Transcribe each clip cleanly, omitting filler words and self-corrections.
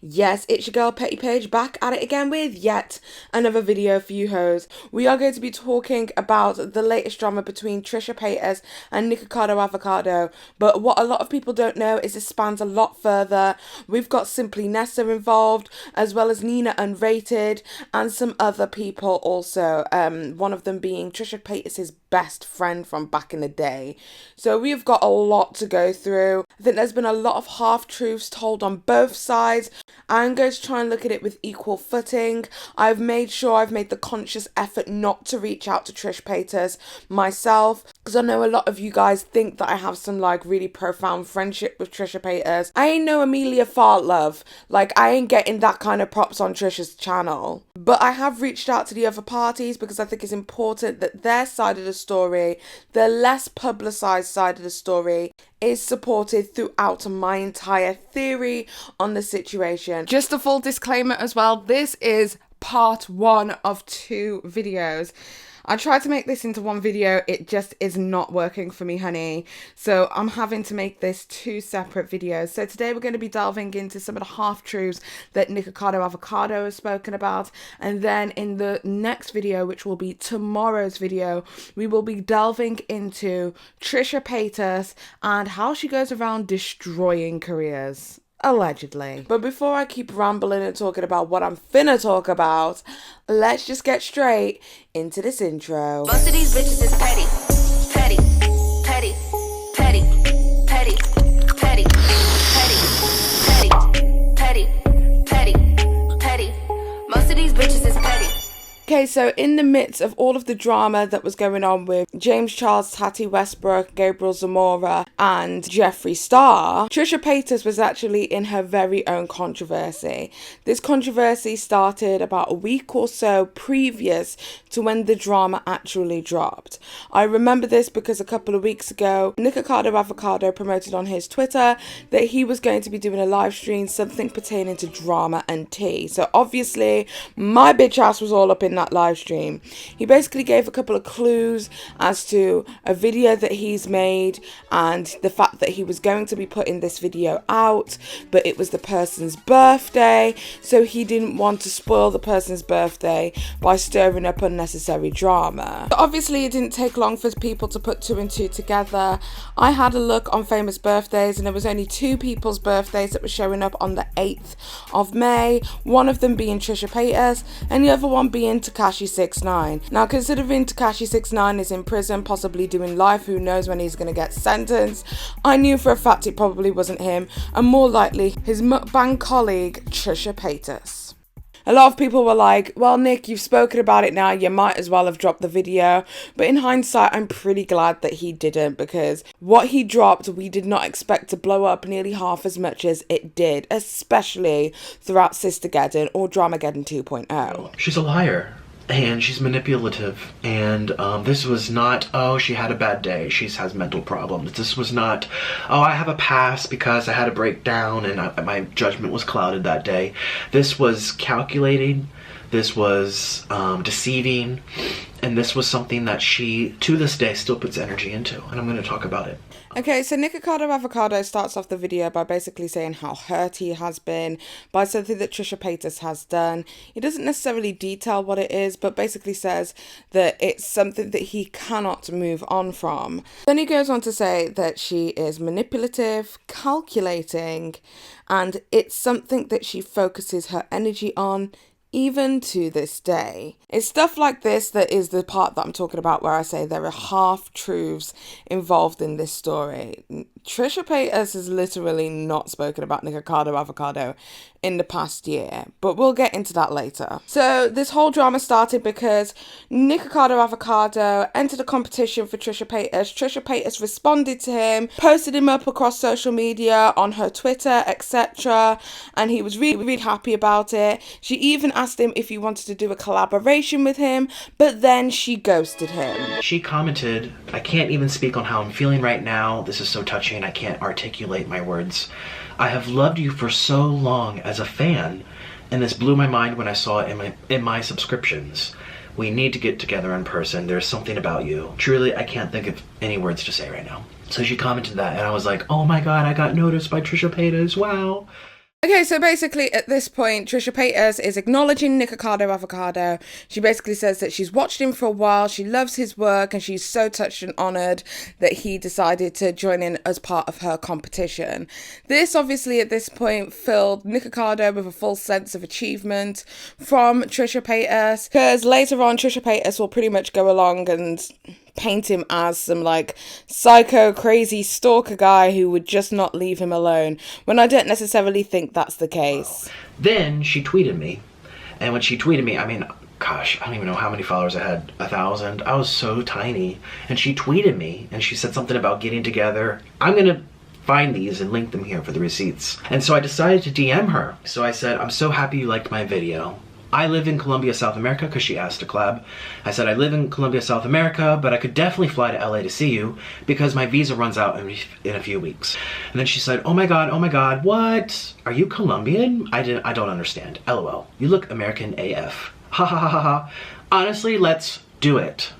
Yes, it's your girl Petty Paige back at it again with yet another video for you hoes. We are going to be talking about the latest drama between Trisha Paytas and Nikocado Avocado, but what a lot of people don't know is it spans a lot further. We've got Simply Nessa involved, as well as Nina Unrated, and some other people also, one of them being Trisha Paytas' best friend from back in the day. So we've got a lot to go through. I think there's been a lot of half-truths told on both sides. I'm going to try and look at it with equal footing. I've made sure I've made the conscious effort not to reach out to Trish Paytas myself, because I know a lot of you guys think that I have some like really profound friendship with Trisha Paytas. I ain't no Amelia Fartlove. Like, I ain't getting that kind of props on Trisha's channel. But I have reached out to the other parties because I think it's important that their side of the story, the less publicized side of the story, is supported throughout my entire theory on the situation. Just a full disclaimer as well, this is part 1 of 2 videos. I tried to make this into one video, it just is not working for me, honey. So I'm having to make this 2 separate videos. So today we're going to be delving into some of the half-truths that Nikocado Avocado has spoken about. And then in the next video, which will be tomorrow's video, we will be delving into Trisha Paytas and how she goes around destroying careers. Allegedly. But before I keep rambling and talking about what I'm finna talk about, let's just get straight into this intro. Most of these bitches is petty, petty, petty, petty, petty, petty, petty, petty, petty, petty, petty. Most of these bitches is petty. Okay, so in the midst of all of the drama that was going on with James Charles, Tati Westbrook, Gabriel Zamora, and Jeffree Star, Trisha Paytas was actually in her very own controversy. This controversy started about a week or so previous to when the drama actually dropped. I remember this because a couple of weeks ago, Nikocado Avocado promoted on his Twitter that he was going to be doing a live stream, something pertaining to drama and tea. So obviously, my bitch ass was all up in that live stream. He basically gave a couple of clues as to a video that he's made and the fact that he was going to be putting this video out, but it was the person's birthday, so he didn't want to spoil the person's birthday by stirring up unnecessary drama. But obviously it didn't take long for people to put 2 and 2 together. I had a look on famous birthdays and there was only 2 people's birthdays that were showing up on the 8th of May, one of them being Trisha Paytas and the other one being Tekashi 69. Now, considering Tekashi 69 is in prison, possibly doing life, who knows when he's going to get sentenced, I knew for a fact it probably wasn't him, and more likely his mukbang colleague Trisha Paytas. A lot of people were like, well, Nick, you've spoken about it now, you might as well have dropped the video. But in hindsight, I'm pretty glad that he didn't, because what he dropped, we did not expect to blow up nearly half as much as it did, especially throughout Sistergeddon or Dramageddon 2.0. She's a liar. And she's manipulative, and this was not, oh, she had a bad day, she has mental problems. This was not, oh, I have a pass because I had a breakdown and my judgment was clouded that day. This was calculating, this was deceiving, and this was something that she, to this day, still puts energy into, and I'm going to talk about it. Okay, so Nikocado Avocado starts off the video by basically saying how hurt he has been by something that Trisha Paytas has done. He doesn't necessarily detail what it is, but basically says that it's something that he cannot move on from. Then he goes on to say that she is manipulative, calculating, and it's something that she focuses her energy on even to this day. It's stuff like this that is the part that I'm talking about where I say there are half-truths involved in this story. Trisha Paytas has literally not spoken about Nikocado Avocado in the past year, but we'll get into that later. So this whole drama started because Nikocado Avocado entered a competition for Trisha Paytas. Trisha Paytas responded to him, posted him up across social media, on her Twitter, etc. And he was really, really happy about it. She even asked him if he wanted to do a collaboration with him, but then she ghosted him. She commented, I can't even speak on how I'm feeling right now. This is so touching, I can't articulate my words. I have loved you for so long as a fan, and this blew my mind when I saw it in my subscriptions. We need to get together in person. There's something about you. Truly, I can't think of any words to say right now. So she commented that, and I was like, oh my god, I got noticed by Trisha Paytas, wow. Okay, so basically at this point, Trisha Paytas is acknowledging Nikocado Avocado. She basically says that she's watched him for a while, she loves his work, and she's so touched and honoured that he decided to join in as part of her competition. This obviously at this point filled Nikocado with a full sense of achievement from Trisha Paytas, because later on Trisha Paytas will pretty much go along and paint him as some like psycho crazy stalker guy who would just not leave him alone, when I don't necessarily think that's the case. Then she tweeted me, and when she tweeted me, I mean, gosh, I don't even know how many followers I had. 1,000. I was so tiny. And she tweeted me and she said something about getting together. I'm gonna find these and link them here for the receipts. And so I decided to DM her. So I said, I'm so happy you liked my video. I live in Colombia, South America, because she asked to collab. I said, I live in Colombia, South America, but I could definitely fly to LA to see you because my visa runs out in a few weeks. And then she said, oh my God, what? Are you Colombian? I don't understand. LOL. You look American AF. Ha ha ha ha ha. Honestly, let's do it.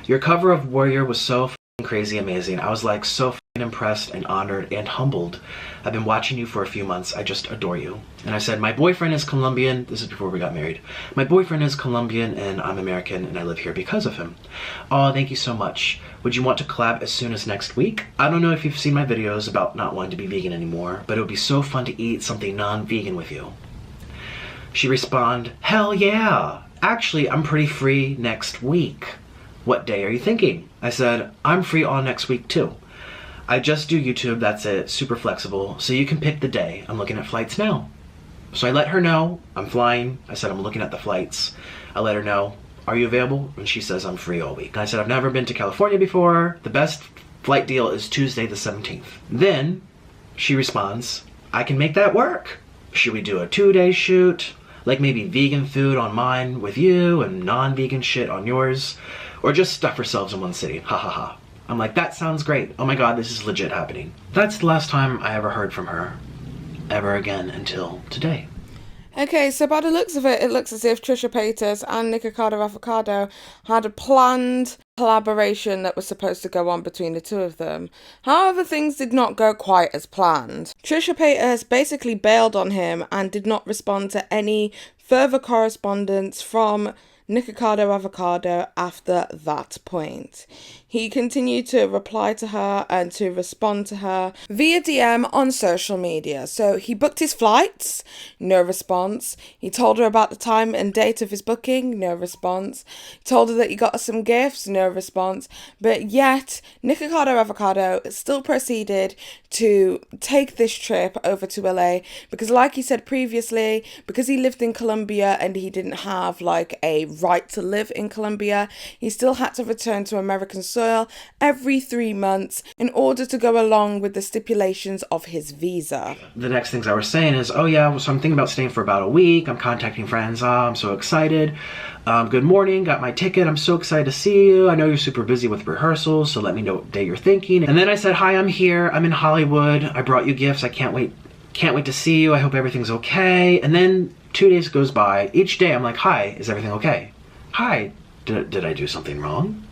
Your cover of Warrior was so f***ing crazy amazing. I was like so f***ing impressed and honored and humbled. I've been watching you for a few months. I just adore you. And I said, my boyfriend is Colombian. This is before we got married. My boyfriend is Colombian and I'm American and I live here because of him. Oh, thank you so much. Would you want to collab as soon as next week? I don't know if you've seen my videos about not wanting to be vegan anymore, but it would be so fun to eat something non-vegan with you. She responded, hell yeah. Actually, I'm pretty free next week. What day are you thinking? I said, I'm free all next week too. I just do YouTube, that's it, super flexible, so you can pick the day. I'm looking at flights now. So I let her know I'm flying. I said I'm looking at the flights. I let her know, are you available? And she says I'm free all week. And I said I've never been to California before. The best flight deal is Tuesday the 17th. Then she responds, I can make that work. Should we do a 2-day shoot? Like maybe vegan food on mine with you and non-vegan shit on yours? Or just stuff ourselves in one city, ha ha ha. I'm like, that sounds great. Oh my God, this is legit happening. That's the last time I ever heard from her, ever again until today. Okay, so by the looks of it, it looks as if Trisha Paytas and Nikocado Avocado had a planned collaboration that was supposed to go on between the two of them. However, things did not go quite as planned. Trisha Paytas basically bailed on him and did not respond to any further correspondence from Nikocado Avocado after that point. He continued to reply to her and to respond to her via DM on social media. So he booked his flights, no response. He told her about the time and date of his booking, no response. He told her that he got her some gifts, no response. But yet, Nikocado Avocado still proceeded to take this trip over to LA because, like he said previously, because he lived in Colombia and he didn't have like a right to live in Colombia, he still had to return to American soil every 3 months in order to go along with the stipulations of his visa. The next things I was saying is, oh yeah, so I'm thinking about staying for about a week. I'm contacting friends. I'm so excited. Good morning, got my ticket. I'm so excited to see you. I know you're super busy with rehearsals, so let me know what day you're thinking. And then I said, hi, I'm here. I'm in Hollywood. I brought you gifts. I can't wait to see you. I hope everything's okay. And then 2 days goes by. Each day I'm like, hi, is everything okay? Hi, did I do something wrong?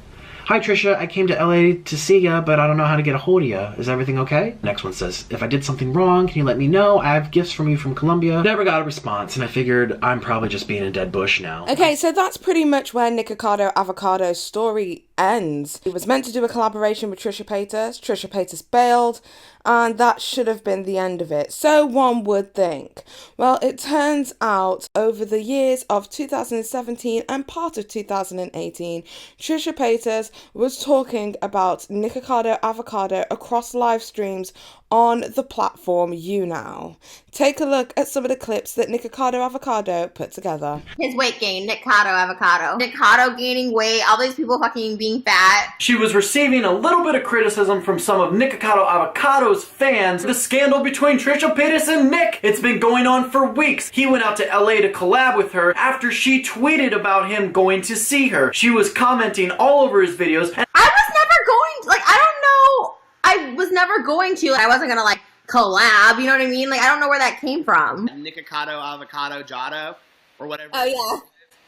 Hi Trisha, I came to LA to see ya, but I don't know how to get a hold of ya. Is everything okay? Next one says, if I did something wrong, can you let me know? I have gifts from you from Colombia. Never got a response, and I figured I'm probably just being a dead bush now. Okay, so that's pretty much where Nikocado Avocado's story ends. He was meant to do a collaboration with Trisha Paytas. Trisha Paytas bailed, and that should have been the end of it. So one would think. Well, it turns out over the years of 2017 and part of 2018, Trisha Paytas was talking about Nikocado Avocado across live streams on the platform YouNow. Take a look at some of the clips that Nikocado Avocado put together. His weight gain, Nikocado Avocado. Nikocado gaining weight, all these people fucking being fat. She was receiving a little bit of criticism from some of Nikocado Avocado's fans. The scandal between Trisha Paytas and Nick. It's been going on for weeks. He went out to LA to collab with her after she tweeted about him going to see her. She was commenting all over his videos. And I was never going, like, I don't know. I was never going to. I wasn't gonna, like, collab, you know what I mean? Like, I don't know where that came from. Nikocado Avocado Jado, or whatever. Oh, yeah.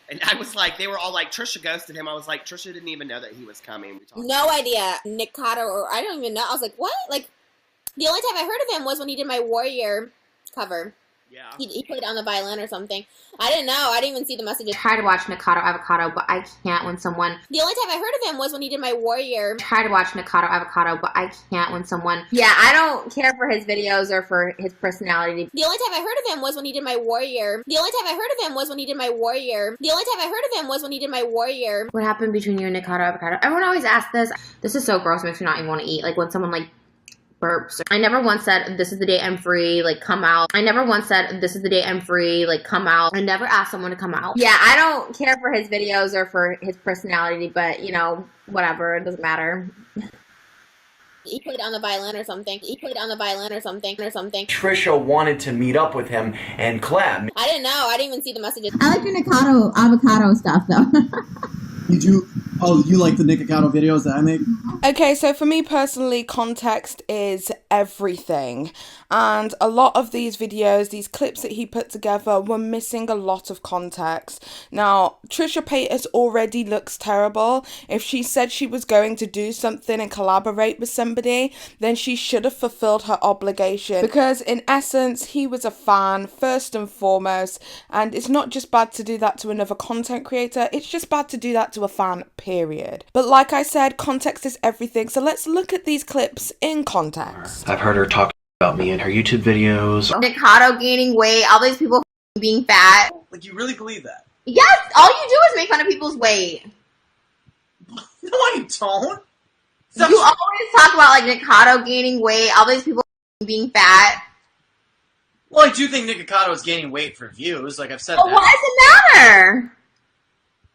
And I was like, they were all like, Trisha ghosted him. I was like, Trisha didn't even know that he was coming. We talked No idea. Nikocado, or I don't even know. I was like, what? Like, the only time I heard of him was when he did my Warrior cover. Yeah. He put it on the violin or something. I didn't know. I didn't even see the messages. Try to watch Nikocado Avocado, but I can't when someone... The only time I heard of him was when he did my Warrior. Try to watch Nikocado Avocado, but I can't when someone... Yeah, I don't care for his videos or for his personality. The only time I heard of him was when he did my Warrior. The only time I heard of him was when he did my Warrior. The only time I heard of him was when he did my Warrior. What happened between you and Nikocado Avocado? Everyone always asks this. This is so gross. It makes me not even want to eat. Like when someone like burps. I never once said, this is the day I'm free, like, come out. I never once said, this is the day I'm free, like, come out. I never asked someone to come out. Yeah, I don't care for his videos or for his personality, but, you know, whatever, it doesn't matter. He put it on the violin or something. He put it on the violin or something. Trisha wanted to meet up with him and collab. I didn't know. I didn't even see the messages. I like your Nikocado Avocado stuff, though. You like the Nikocado videos that I make? Okay, so for me personally, context is everything. And a lot of these videos, these clips that he put together were missing a lot of context. Now, Trisha Paytas already looks terrible. If she said she was going to do something and collaborate with somebody, then she should have fulfilled her obligation. Because in essence, he was a fan first and foremost. And it's not just bad to do that to another content creator. It's just bad to do that to a fan, period. But like I said, context is everything. So let's look at these clips in context. I've heard her talk about me in her YouTube videos. Nikocado gaining weight, all these people being fat. Like, you really believe that? Yes, all you do is make fun of people's weight. No, I don't. You always talk about, like, Nikocado gaining weight, all these people being fat. Well, I do think Nikocado is gaining weight for views, like I've said But that. why does it matter?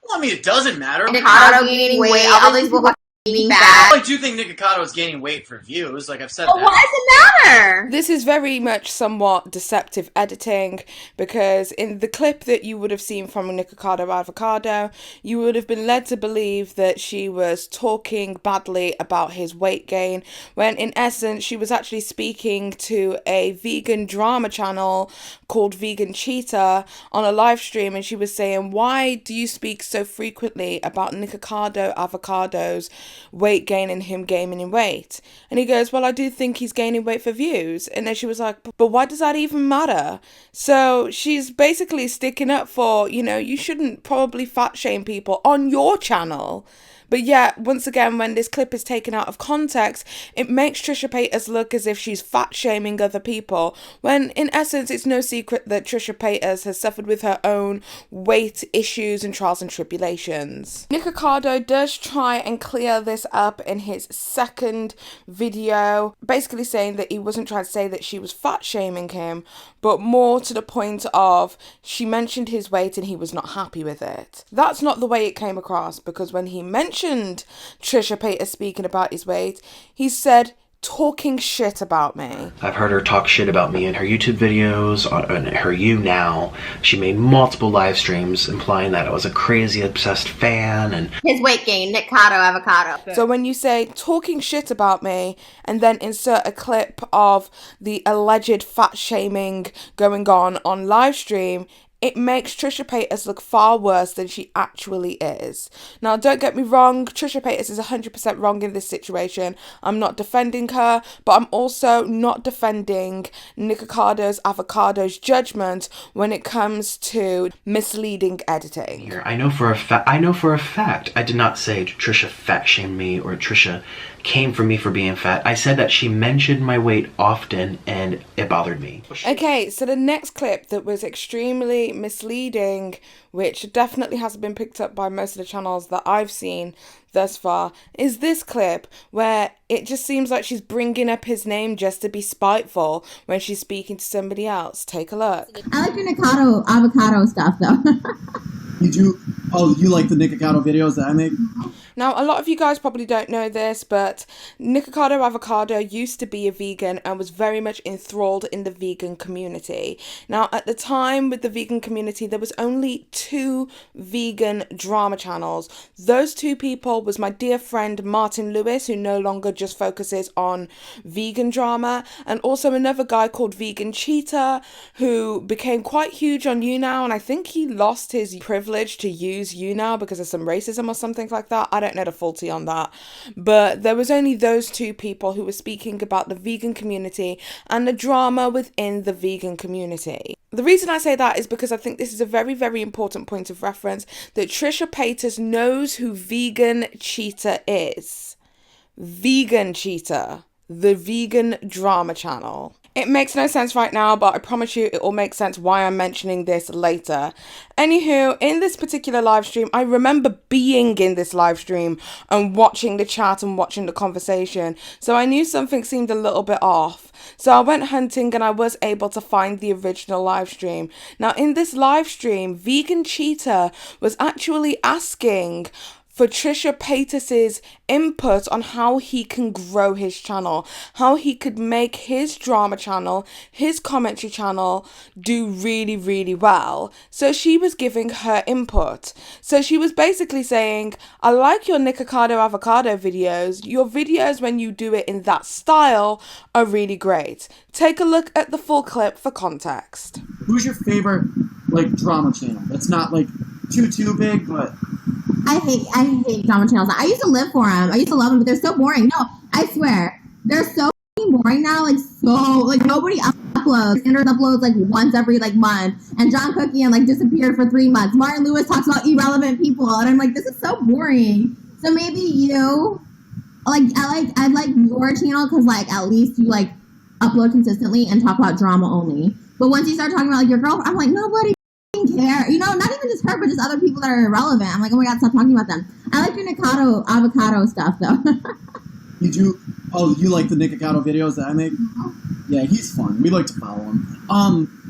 Well, I mean, it doesn't matter. Nikocado gaining weight, all these people being fat. Well, I do think Nikocado is gaining weight for views, like I've said But that. why does it matter? This is very much somewhat deceptive editing, because in the clip that you would have seen from Nikocado Avocado, you would have been led to believe that she was talking badly about his weight gain, when in essence she was actually speaking to a vegan drama channel called Vegan Cheetah on a live stream, and she was saying, why do you speak so frequently about Nikocado Avocado's weight gain and him gaining in weight? And he goes, well, I do think he's gaining weight for views. And then she was like, but why does that even matter? So she's basically sticking up for, you know, you shouldn't probably fat shame people on your channel. But yet, once again, when this clip is taken out of context, it makes Trisha Paytas look as if she's fat-shaming other people, when in essence, it's no secret that Trisha Paytas has suffered with her own weight issues and trials and tribulations. Nikocado does try and clear this up in his second video, basically saying that he wasn't trying to say that she was fat-shaming him, but more to the point of she mentioned his weight and he was not happy with it. That's not the way it came across, because when he mentioned Trisha Paytas speaking about his weight, he said, talking shit about me. I've heard her talk shit about me in her YouTube videos, on her YouNow. She made multiple live streams implying that I was a crazy obsessed fan and His weight gain, Nikocado Avocado. So when you say talking shit about me and then insert a clip of the alleged fat shaming going on live stream, it makes Trisha Paytas look far worse than she actually is. Now, don't get me wrong, Trisha Paytas is 100% wrong in this situation. I'm not defending her, but I'm also not defending Nikocado Avocado's judgment when it comes to misleading editing. I know for a fact I did not say Trisha fat shamed me or Trisha came for me for being fat. I said that she mentioned my weight often and it bothered me. Okay, so the next clip that was extremely misleading, which definitely hasn't been picked up by most of the channels that I've seen thus far, is this clip where it just seems like she's bringing up his name just to be spiteful when she's speaking to somebody else. Take a look. I like your Nikocado Avocado stuff, though. You like the Nikocado videos that I make? Now, a lot of you guys probably don't know this, but Nikocado Avocado used to be a vegan and was very much enthralled in the vegan community. Now, at the time with the vegan community, there was only 2 vegan drama channels. Those 2 people was my dear friend Martin Lewis, who no longer just focuses on vegan drama, and also another guy called Vegan Cheetah, who became quite huge on YouNow, and I think he lost his privilege to use YouNow because of some racism or something like that. I don't know the full tea on that. But there was only those two people who were speaking about the vegan community and the drama within the vegan community. The reason I say that is because I think this is a very, very important point of reference, that Trisha Paytas knows who Vegan Cheetah is. Vegan Cheetah, the vegan drama channel. It makes no sense right now, but I promise you it will make sense why I'm mentioning this later. Anywho, in this particular live stream, I remember being in this live stream and watching the chat and watching the conversation. So I knew something seemed a little bit off. So I went hunting and I was able to find the original live stream. Now in this live stream, Vegan Cheetah was actually asking for Trisha Paytas's input on how he can grow his channel, how he could make his drama channel, his commentary channel do really, really well. So she was giving her input. So she was basically saying, I like your Nikocado Avocado videos. Your videos when you do it in that style are really great. Take a look at the full clip for context. Who's your favorite, like, drama channel? That's not, like, too big, but... I hate drama channels. I used to live for them. I used to love them, but they're so boring. No, I swear. They're so boring now. Like, nobody uploads. Sanders uploads, like, once every, like, month. And John Cookian, like, disappeared for 3 months. Martin Lewis talks about irrelevant people. And I'm like, this is so boring. So maybe you, like, I like your channel because, like, at least you, like, upload consistently and talk about drama only. But once you start talking about, like, your girlfriend, I'm like, nobody care, you know, not even just her, but just other people that are irrelevant. I'm like, oh my god, stop talking about them. I like your Nikocado Avocado stuff though. You do? Oh, you like the Nikocado videos that I make? Yeah, he's fun. We like to follow him.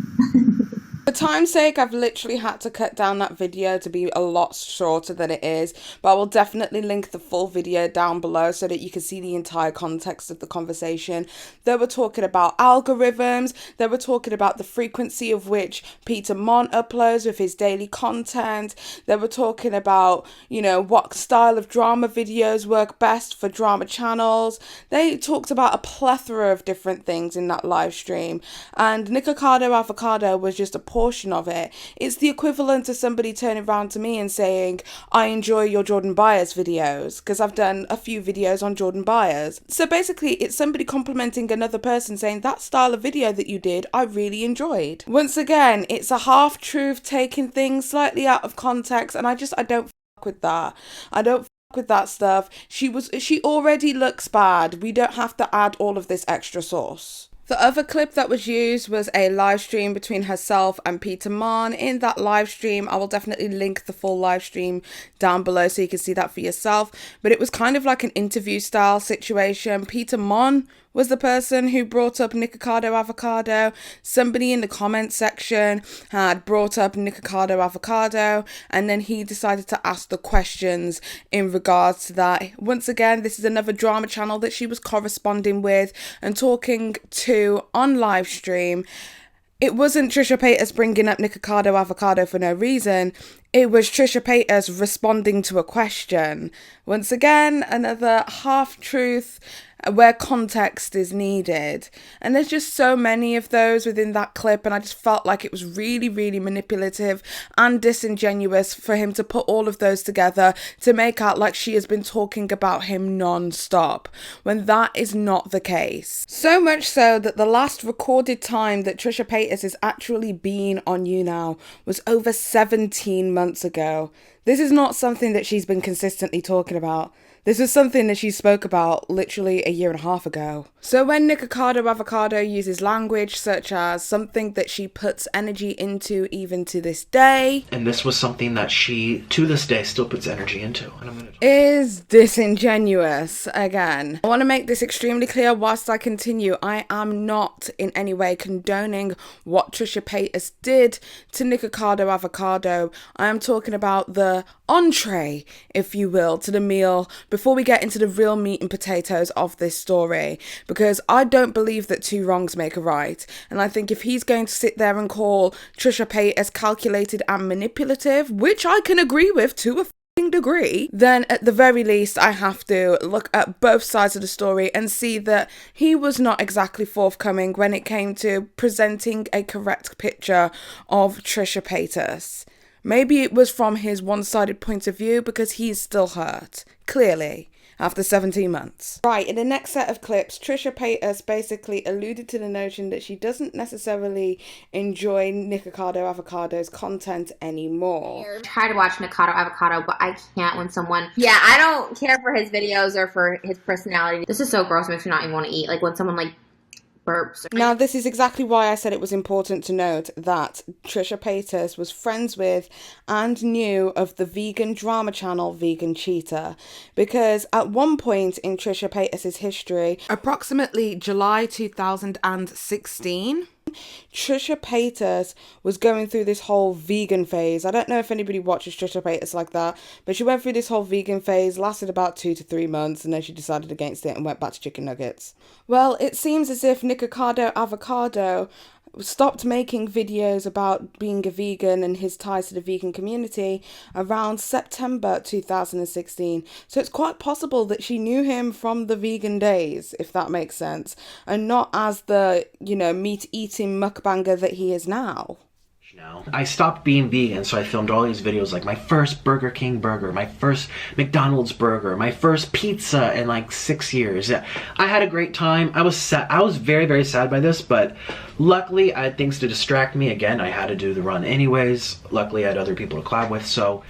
For time's sake, I've literally had to cut down that video to be a lot shorter than it is, but I will definitely link the full video down below so that you can see the entire context of the conversation. They were talking about algorithms, they were talking about the frequency of which Peter Mon uploads with his daily content, they were talking about, you know, what style of drama videos work best for drama channels. They talked about a plethora of different things in that live stream, and Nikocado Avocado was just a portion of it. It's the equivalent of somebody turning around to me and saying, I enjoy your Jordan Byers videos, because I've done a few videos on Jordan Byers. So basically it's somebody complimenting another person saying, that style of video that you did, I really enjoyed. Once again, it's a half-truth, taking things slightly out of context, and I don't fuck with that. I don't fuck with that stuff. She already looks bad. We don't have to add all of this extra sauce. The other clip that was used was a live stream between herself and Peter Mon. In that live stream, I will definitely link the full live stream down below so you can see that for yourself. But it was kind of like an interview style situation. Peter Mon was the person who brought up Nikocado Avocado. Somebody in the comments section had brought up Nikocado Avocado, and then he decided to ask the questions in regards to that. Once again, this is another drama channel that she was corresponding with and talking to on live stream. It wasn't Trisha Paytas bringing up Nikocado Avocado for no reason. It was Trisha Paytas responding to a question. Once again, another half-truth where context is needed. And there's just so many of those within that clip, and I just felt like it was really, really manipulative and disingenuous for him to put all of those together to make out like she has been talking about him non-stop, when that is not the case. So much so that the last recorded time that Trisha Paytas has actually been on YouNow was over 17 months ago. This is not something that she's been consistently talking about. This was something that she spoke about literally a year and a half ago. So when Nikocado Avocado uses language such as something that she puts energy into even to this day, and this was something that she, to this day, still puts energy into, and is disingenuous again. I want to make this extremely clear whilst I continue. I am not in any way condoning what Trisha Paytas did to Nikocado Avocado. I am talking about the entree, if you will, to the meal before we get into the real meat and potatoes of this story, because I don't believe that two wrongs make a right. And I think if he's going to sit there and call Trisha Paytas calculated and manipulative, which I can agree with to a degree, then at the very least I have to look at both sides of the story and see that he was not exactly forthcoming when it came to presenting a correct picture of Trisha Paytas. Maybe it was from his one-sided point of view because he's still hurt, clearly, after 17 months. Right, in the next set of clips, Trisha Paytas basically alluded to the notion that she doesn't necessarily enjoy Nikocado Avocado's content anymore. I try to watch Nikocado Avocado, but I can't when someone... Yeah, I don't care for his videos or for his personality. This is so gross, it makes me not even want to eat. Like when someone like burps. Now, this is exactly why I said it was important to note that Trisha Paytas was friends with and knew of the vegan drama channel Vegan Cheetah, because at one point in Trisha Paytas' history, approximately July 2016, Trisha Paytas was going through this whole vegan phase. I don't know if anybody watches Trisha Paytas like that, but she went through this whole vegan phase, lasted about 2 to 3 months, and then she decided against it and went back to chicken nuggets. Well, it seems as if Nikocado Avocado stopped making videos about being a vegan and his ties to the vegan community around September 2016. So it's quite possible that she knew him from the vegan days, if that makes sense, and not as the, you know, meat-eating mukbanger that he is now. I stopped being vegan, so I filmed all these videos like my first Burger King burger, my first McDonald's burger, my first pizza in like 6 years. I had a great time. I was sad. I was very, very sad by this, but luckily I had things to distract me. Again, I had to do the run anyways. Luckily I had other people to collab with, so...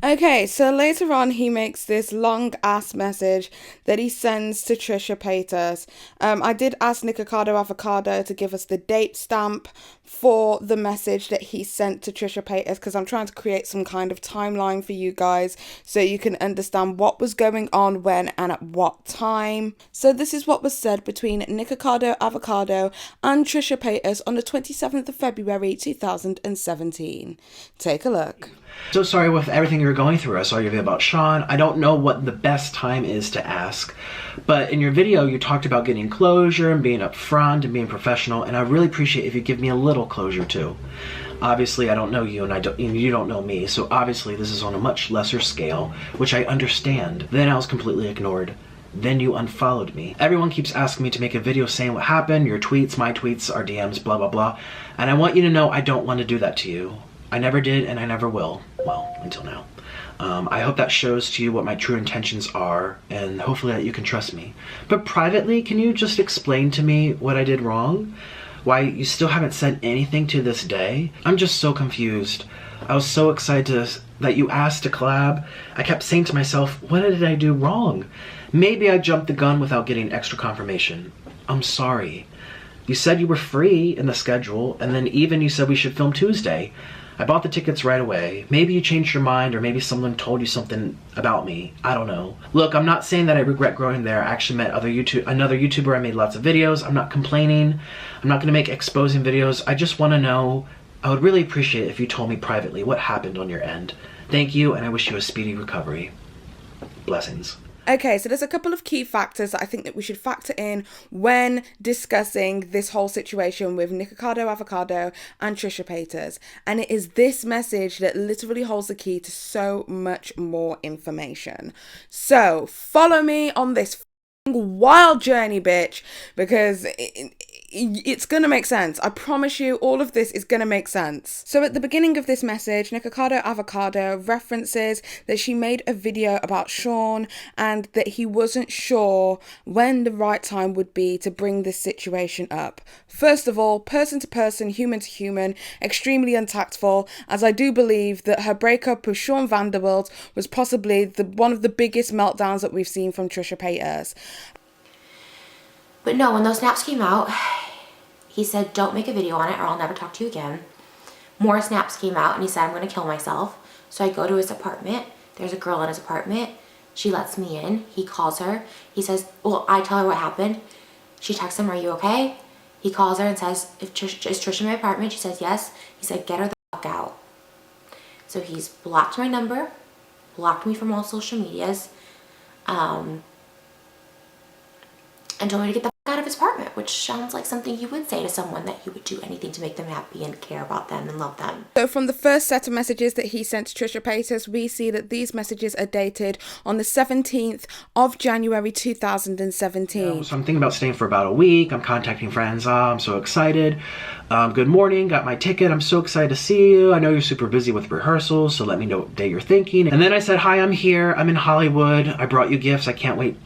Okay, so later on he makes this long ass message that he sends to Trisha Paytas. I did ask Nikocado Avocado to give us the date stamp for the message that he sent to Trisha Paytas, because I'm trying to create some kind of timeline for you guys so you can understand what was going on when and at what time. So this is what was said between Nikocado Avocado and Trisha Paytas on the 27th of February 2017. Take a look. So sorry with everything you're going through. I saw your video about Sean. I don't know what the best time is to ask, but in your video you talked about getting closure and being upfront and being professional, and I really appreciate if you give me a little closure too. Obviously I don't know you and you don't know me, so obviously this is on a much lesser scale, which I understand. Then I was completely ignored. Then you unfollowed me. Everyone keeps asking me to make a video saying what happened, your tweets, my tweets, our DMs, blah blah blah, and I want you to know I don't want to do that to you. I never did and I never will. Well, until now. I hope that shows to you what my true intentions are, and hopefully that you can trust me. But privately, can you just explain to me what I did wrong? Why you still haven't said anything to this day? I'm just so confused. I was so excited that you asked to collab. I kept saying to myself, what did I do wrong? Maybe I jumped the gun without getting extra confirmation. I'm sorry. You said you were free in the schedule, and then even you said we should film Tuesday. I bought the tickets right away. Maybe you changed your mind, or maybe someone told you something about me. I don't know. Look, I'm not saying that I regret growing there. I actually met another YouTuber. I made lots of videos. I'm not complaining. I'm not going to make exposing videos. I just want to know. I would really appreciate it if you told me privately what happened on your end. Thank you, and I wish you a speedy recovery. Blessings. Okay, so there's a couple of key factors that I think that we should factor in when discussing this whole situation with Nikocado Avocado and Trisha Paytas. And it is this message that literally holds the key to so much more information. So follow me on this wild journey, bitch, because it's gonna make sense. I promise you, all of this is gonna make sense. So at the beginning of this message, Nikocado Avocado references that she made a video about Sean and that he wasn't sure when the right time would be to bring this situation up. First of all, person to person, human to human, extremely untactful, as I do believe that her breakup with Sean Vanderbilt was possibly one of the biggest meltdowns that we've seen from Trisha Paytas. But no, when those snaps came out, he said, don't make a video on it or I'll never talk to you again. More snaps came out and he said, I'm going to kill myself. So I go to his apartment. There's a girl in his apartment. She lets me in. He calls her. He says, well, I tell her what happened. She texts him, are you okay? He calls her and says, is Trisha in my apartment? She says, yes. He said, get her the fuck out. So he's blocked my number, blocked me from all social medias, and told me to get the out of his apartment, which sounds like something you would say to someone, that you would do anything to make them happy and care about them and love them. So from the first set of messages that he sent to Trisha Paytas, we see that these messages are dated on the 17th of January 2017. So I'm thinking about staying for about a week. I'm contacting friends. I'm so excited. Good morning, got my ticket. I'm so excited to see you. I know you're super busy with rehearsals, so let me know what day you're thinking. And then I said, hi, I'm here. I'm in Hollywood. I brought you gifts. I can't wait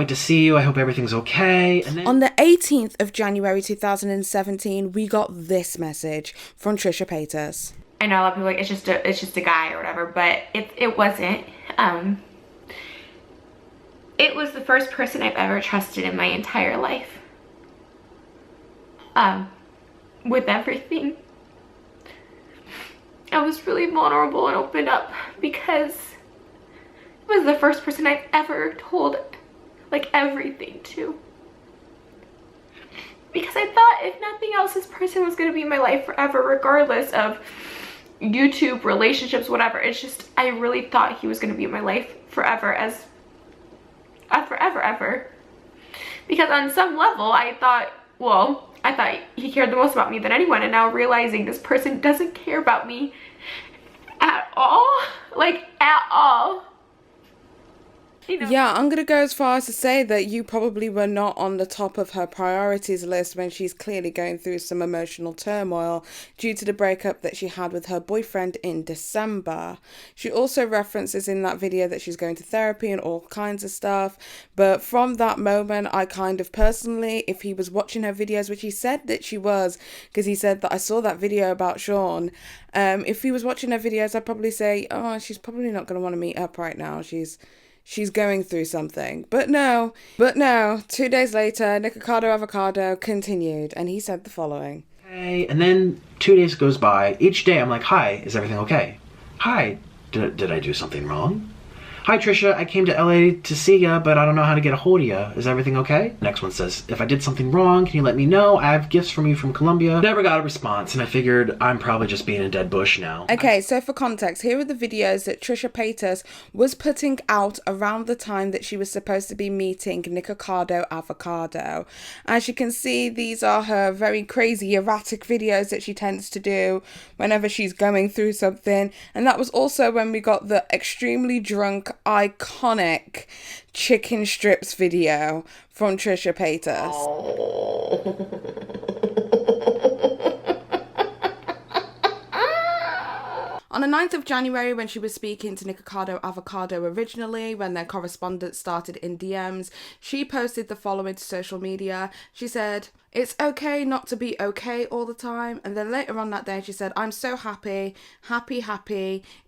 to see you. I hope everything's okay. And then on the 18th of January 2017, we got this message from Trisha Paytas. I know a lot of people are like, it's just a guy or whatever, but it wasn't. It was the first person I've ever trusted in my entire life. With everything. I was really vulnerable and opened up because it was the first person I've ever told like everything to. Because I thought if nothing else, this person was going to be in my life forever, regardless of YouTube, relationships, whatever. It's just, I really thought he was going to be in my life forever, forever. Because on some level, I thought he cared the most about me than anyone, and now realizing this person doesn't care about me at all, like at all. You know. Yeah, I'm gonna go as far as to say that you probably were not on the top of her priorities list when she's clearly going through some emotional turmoil due to the breakup that she had with her boyfriend in December. She also references in that video that she's going to therapy and all kinds of stuff, but from that moment, I kind of personally, if he was watching her videos, which he said that she was, because he said that I saw that video about Sean, if he was watching her videos, I'd probably say, oh, she's probably not going to want to meet up right now. She's going through something. But no, 2 days later, Nikocado Avocado continued, and he said the following. Hey, and then 2 days goes by. Each day I'm like, hi, is everything okay? Hi, did I do something wrong? Hi Trisha, I came to LA to see ya, but I don't know how to get a hold of ya. Is everything okay? Next one says, if I did something wrong, can you let me know? I have gifts from you from Colombia. Never got a response, and I figured I'm probably just being a dead bush now. Okay, so for context, here are the videos that Trisha Paytas was putting out around the time that she was supposed to be meeting Nikocado Avocado. As you can see, these are her very crazy, erratic videos that she tends to do whenever she's going through something. And that was also when we got the extremely drunk, iconic chicken strips video from Trisha Paytas. On the 9th of January, when she was speaking to Nikocado Avocado originally, when their correspondence started in DMs, she posted the following to social media. She said, it's okay not to be okay all the time. And then later on that day, she said, I'm so happy.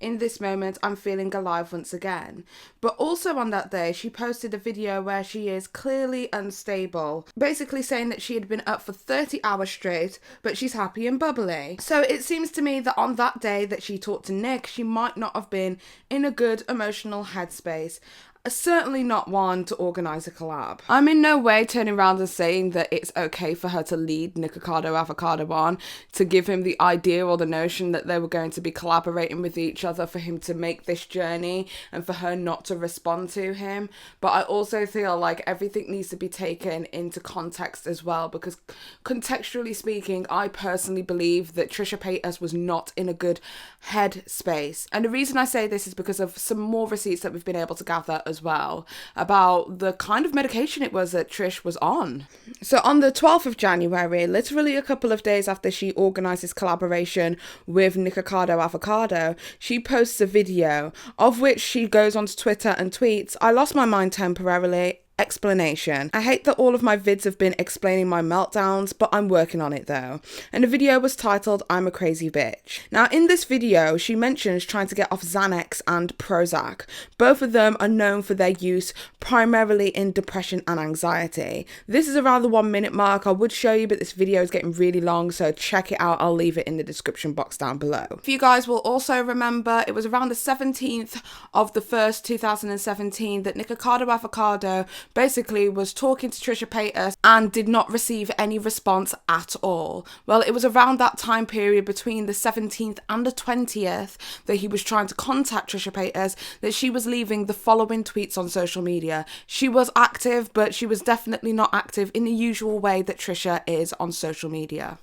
In this moment, I'm feeling alive once again. But also on that day, she posted a video where she is clearly unstable, basically saying that she had been up for 30 hours straight, but she's happy and bubbly. So it seems to me that on that day that she talked to Nick, she might not have been in a good emotional headspace. Certainly not one to organise a collab. I'm in no way turning around and saying that it's okay for her to lead Nikocado Avocado on, to give him the idea or the notion that they were going to be collaborating with each other for him to make this journey and for her not to respond to him. But I also feel like everything needs to be taken into context as well, because contextually speaking, I personally believe that Trisha Paytas was not in a good headspace. And the reason I say this is because of some more receipts that we've been able to gather as well about the kind of medication it was that Trish was on. So on the 12th of January, literally a couple of days after she organises collaboration with Nikocado Avocado, she posts a video of which she goes onto Twitter and tweets, I lost my mind temporarily. Explanation. I hate that all of my vids have been explaining my meltdowns, but I'm working on it though. And the video was titled, I'm a crazy bitch. Now in this video, she mentions trying to get off Xanax and Prozac. Both of them are known for their use primarily in depression and anxiety. This is around the 1 minute mark. I would show you, but this video is getting really long, so check it out. I'll leave it in the description box down below. If you guys will also remember, it was around the 17th of the 1st, 2017 that Nikocado Avocado basically was talking to Trisha Paytas and did not receive any response at all. Well, it was around that time period between the 17th and the 20th that he was trying to contact Trisha Paytas that she was leaving the following tweets on social media. She was active, but she was definitely not active in the usual way that Trisha is on social media.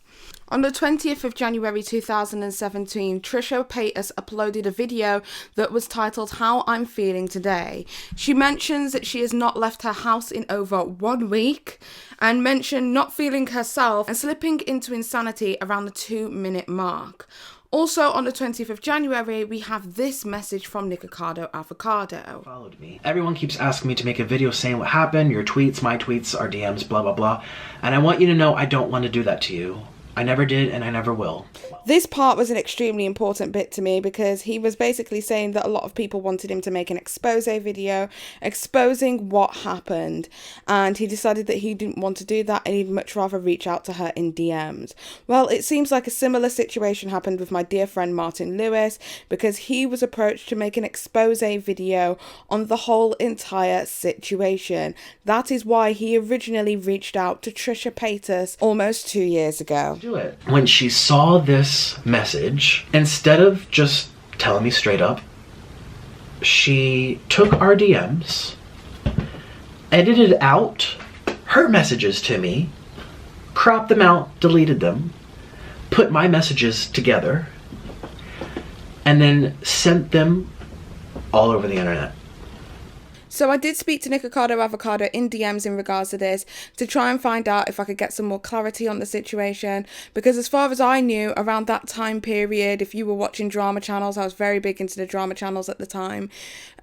On the 20th of January 2017, Trisha Paytas uploaded a video that was titled How I'm Feeling Today. She mentions that she has not left her house in over 1 week and mentioned not feeling herself and slipping into insanity around the 2-minute mark. Also on the 20th of January, we have this message from Nikocado Avocado. Followed me. Everyone keeps asking me to make a video saying what happened, your tweets, my tweets, our DMs, blah, blah, blah. And I want you to know I don't want to do that to you. I never did and I never will. This part was an extremely important bit to me because he was basically saying that a lot of people wanted him to make an expose video exposing what happened, and he decided that he didn't want to do that and he'd much rather reach out to her in DMs. Well, it seems like a similar situation happened with my dear friend Martin Lewis, because he was approached to make an expose video on the whole entire situation. That is why he originally reached out to Trisha Paytas almost 2 years ago. Do it. When she saw this message, instead of just telling me straight up, she took our DMs, edited out her messages to me, cropped them out, deleted them, put my messages together, and then sent them all over the internet. So I did speak to Nikocado Avocado in DMs in regards to this to try and find out if I could get some more clarity on the situation, because as far as I knew, around that time period, if you were watching drama channels, I was very big into the drama channels at the time,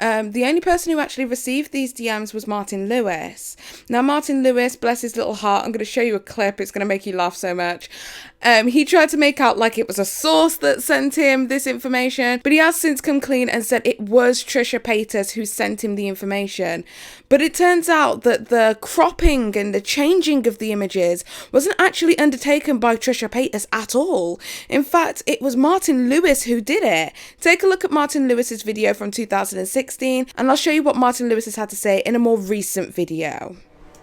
the only person who actually received these DMs was Martin Lewis. Now Martin Lewis, bless his little heart, I'm going to show you a clip, it's going to make you laugh so much. He tried to make out like it was a source that sent him this information, but he has since come clean and said it was Trisha Paytas who sent him the information. But it turns out that the cropping and the changing of the images wasn't actually undertaken by Trisha Paytas at all. In fact, it was Martin Lewis who did it. Take a look at Martin Lewis's video from 2016, and I'll show you what Martin Lewis has had to say in a more recent video.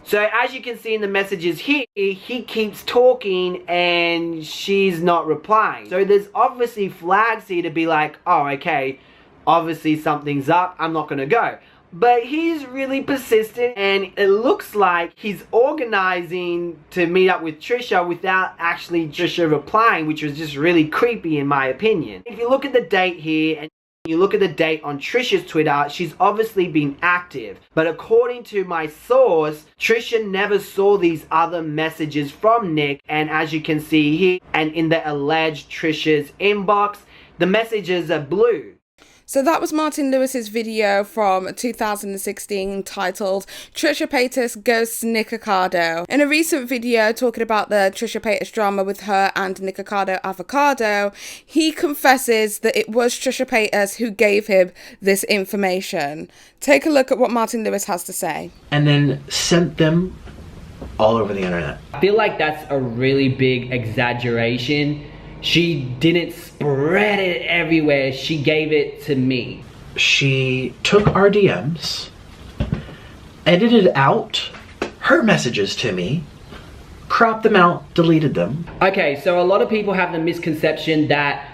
So as you can see in the messages here, he keeps talking and she's not replying. So there's obviously flags here to be like, oh, okay, obviously something's up, I'm not gonna go. But he's really persistent, and it looks like he's organizing to meet up with Trisha without actually Trisha replying, which was just really creepy in my opinion. If you look at the date here, and you look at the date on Trisha's Twitter, she's obviously been active. But according to my source, Trisha never saw these other messages from Nick, and as you can see here, and in the alleged Trisha's inbox, the messages are blue. So that was Martin Lewis's video from 2016 titled Trisha Paytas Ghosts Nikocado. In a recent video talking about the Trisha Paytas drama with her and Nikocado Avocado, he confesses that it was Trisha Paytas who gave him this information. Take a look at what Martin Lewis has to say. And then sent them all over the internet. I feel like that's a really big exaggeration. She didn't spread it everywhere, she gave it to me. She took our DMs, edited out her messages to me, cropped them out, deleted them. Okay, so a lot of people have the misconception that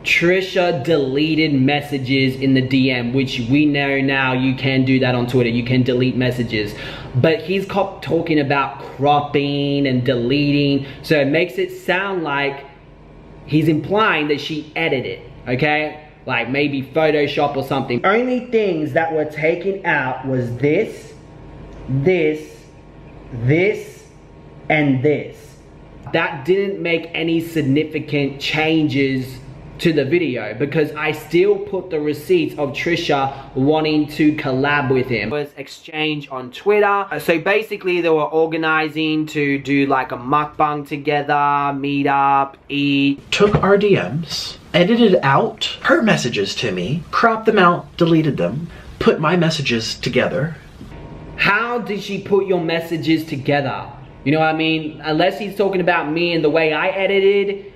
Trisha deleted messages in the DM, which we know now you can do that on Twitter, you can delete messages. But he's talking about cropping and deleting, so it makes it sound like he's implying that she edited, okay? Like maybe Photoshop or something. Only things that were taken out was this, this, this, and this. That didn't make any significant changes to the video because I still put the receipts of Trisha wanting to collab with him. It was exchange on Twitter. So basically they were organizing to do like a mukbang together, meet up, eat. Took our DMs, edited out her messages to me, cropped them out, deleted them, put my messages together. How did she put your messages together? You know what I mean? Unless he's talking about me and the way I edited,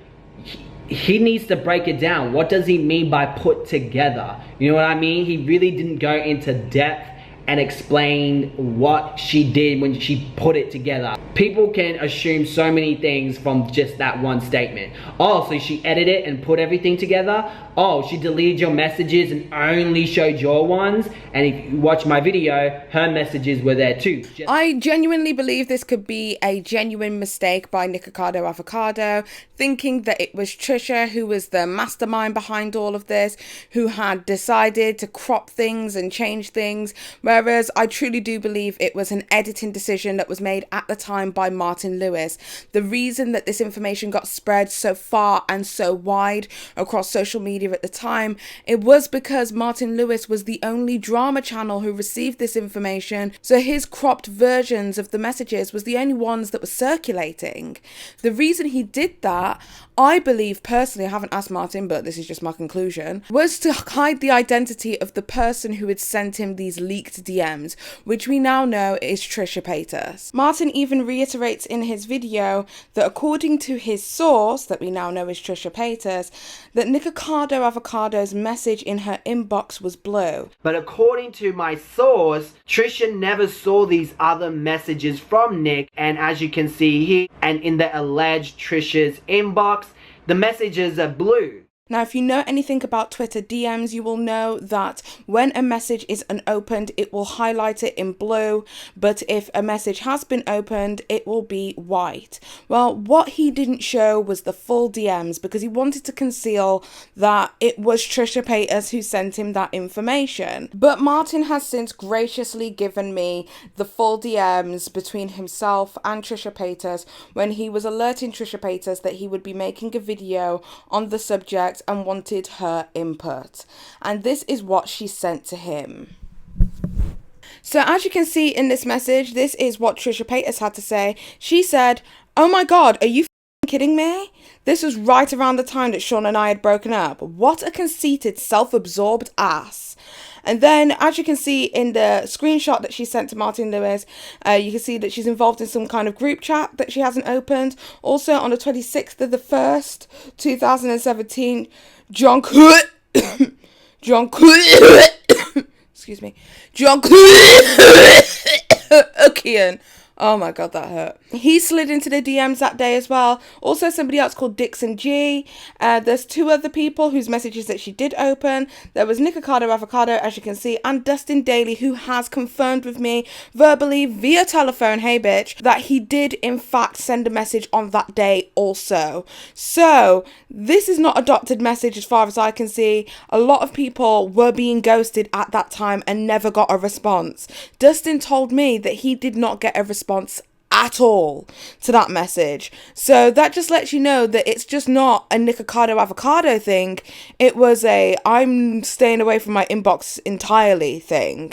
he needs to break it down. What does he mean by put together? You know what I mean? He really didn't go into depth and explain what she did when she put it together. People can assume so many things from just that one statement. Oh, so she edited and put everything together? Oh, she deleted your messages and only showed your ones? And if you watch my video, her messages were there too. I genuinely believe this could be a genuine mistake by Nikocado Avocado, thinking that it was Trisha who was the mastermind behind all of this, who had decided to crop things and change things, whereas I truly do believe it was an editing decision that was made at the time by Martin Lewis. The reason that this information got spread so far and so wide across social media at the time, it was because Martin Lewis was the only drama channel who received this information, so his cropped versions of the messages was the only ones that were circulating. The reason he did that, I believe personally, I haven't asked Martin, but this is just my conclusion, was to hide the identity of the person who had sent him these leaked DMs, which we now know is Trisha Paytas. Martin even reiterates in his video that according to his source, that we now know is Trisha Paytas, that Nikocado Avocado's message in her inbox was blue. But according to my source, Trisha never saw these other messages from Nick, and as you can see here, and in the alleged Trisha's inbox, the messages are blue. Now, if you know anything about Twitter DMs, you will know that when a message is unopened, it will highlight it in blue, but if a message has been opened, it will be white. Well, what he didn't show was the full DMs because he wanted to conceal that it was Trisha Paytas who sent him that information. But Martin has since graciously given me the full DMs between himself and Trisha Paytas when he was alerting Trisha Paytas that he would be making a video on the subject and wanted her input, and this is what she sent to him. So as you can see in this message, this is what Trisha Paytas had to say. She said, "Oh my god, are you kidding me? This was right around the time that Sean and I had broken up. What a conceited, self-absorbed ass." And then, as you can see in the screenshot that she sent to Martin Lewis, you can see that she's involved in some kind of group chat that she hasn't opened. Also, on the 26th of the 1st, 2017, John excuse me, John Okian. Oh my god, that hurt. He slid into the DMs that day as well. Also, somebody else called Dixon G. There's two other people whose messages that she did open. There was Nikocado Avocado, as you can see, and Dustin Daly, who has confirmed with me verbally via telephone, hey bitch, that he did in fact send a message on that day also. So, this is not a adopted message as far as I can see. A lot of people were being ghosted at that time and never got a response. Dustin told me that he did not get a response at all to that message. So that just lets you know that it's just not a Nikocado Avocado thing. It was a I'm staying away from my inbox entirely thing.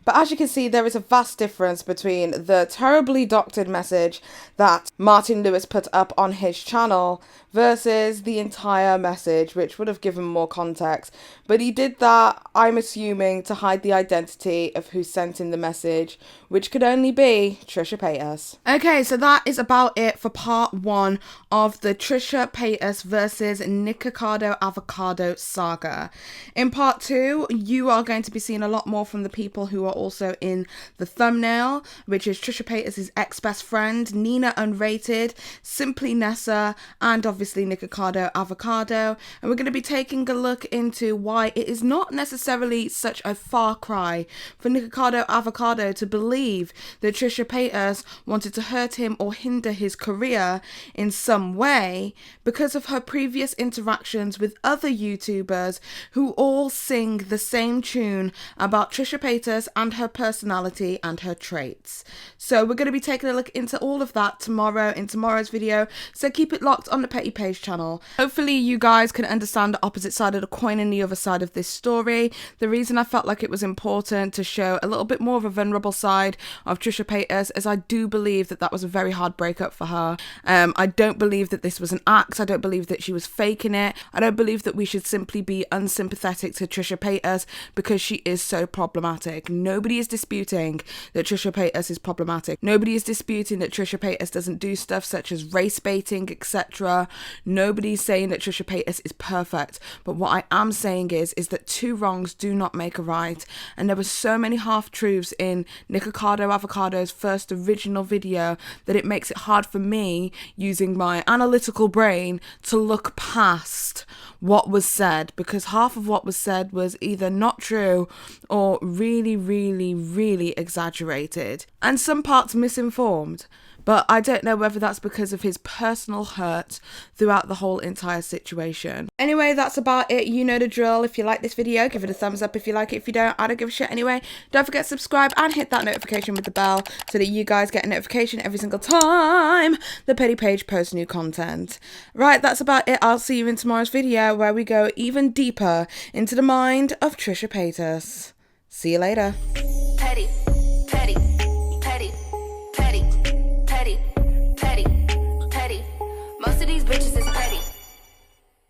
But as you can see, there is a vast difference between the terribly doctored message that Martin Lewis put up on his channel versus the entire message, which would have given more context. But he did that, I'm assuming, to hide the identity of who sent in the message, which could only be Trisha Paytas. Okay, so that is about it for part 1 of the Trisha Paytas versus Nikocado Avocado saga. In part 2, you are going to be seeing a lot more from the people who are also in the thumbnail, which is Trisha Paytas' ex-best friend, Nina Unrated, Simply Nessa, and obviously Nikocado Avocado. And we're going to be taking a look into why it is not necessarily such a far cry for Nikocado Avocado to believe that Trisha Paytas wanted to hurt him or hinder his career in some way because of her previous interactions with other YouTubers who all sing the same tune about Trisha Paytas and her personality and her traits. So we're going to be taking a look into all of that tomorrow in tomorrow's video, so keep it locked on the Petty Paige channel. Hopefully you guys can understand the opposite side of the coin and the other side of this story. The reason I felt like it was important to show a little bit more of a vulnerable side of Trisha Paytas is I do believe that that was a very hard breakup for her. I don't believe that this was an act. I don't believe that she was faking it. I don't believe that we should simply be unsympathetic to Trisha Paytas because she is so problematic. Nobody is disputing that Trisha Paytas is problematic. Nobody is disputing that Trisha Paytas doesn't do stuff such as race baiting, etc. Nobody's saying that Trisha Paytas is perfect, but what I am saying is that two wrongs do not make a right. And there were so many half-truths in Nikocado Avocado's first original video that it makes it hard for me, using my analytical brain, to look past what was said, because half of what was said was either not true or really, really, really exaggerated, and some parts misinformed. But I don't know whether that's because of his personal hurt throughout the whole entire situation. Anyway, that's about it. You know the drill. If you like this video, give it a thumbs up. If you like it, if you don't, I don't give a shit anyway. Don't forget to subscribe and hit that notification with the bell so that you guys get a notification every single time the Petty Paige posts new content. Right, that's about it. I'll see you in tomorrow's video where we go even deeper into the mind of Trisha Paytas. See you later. Petty, petty.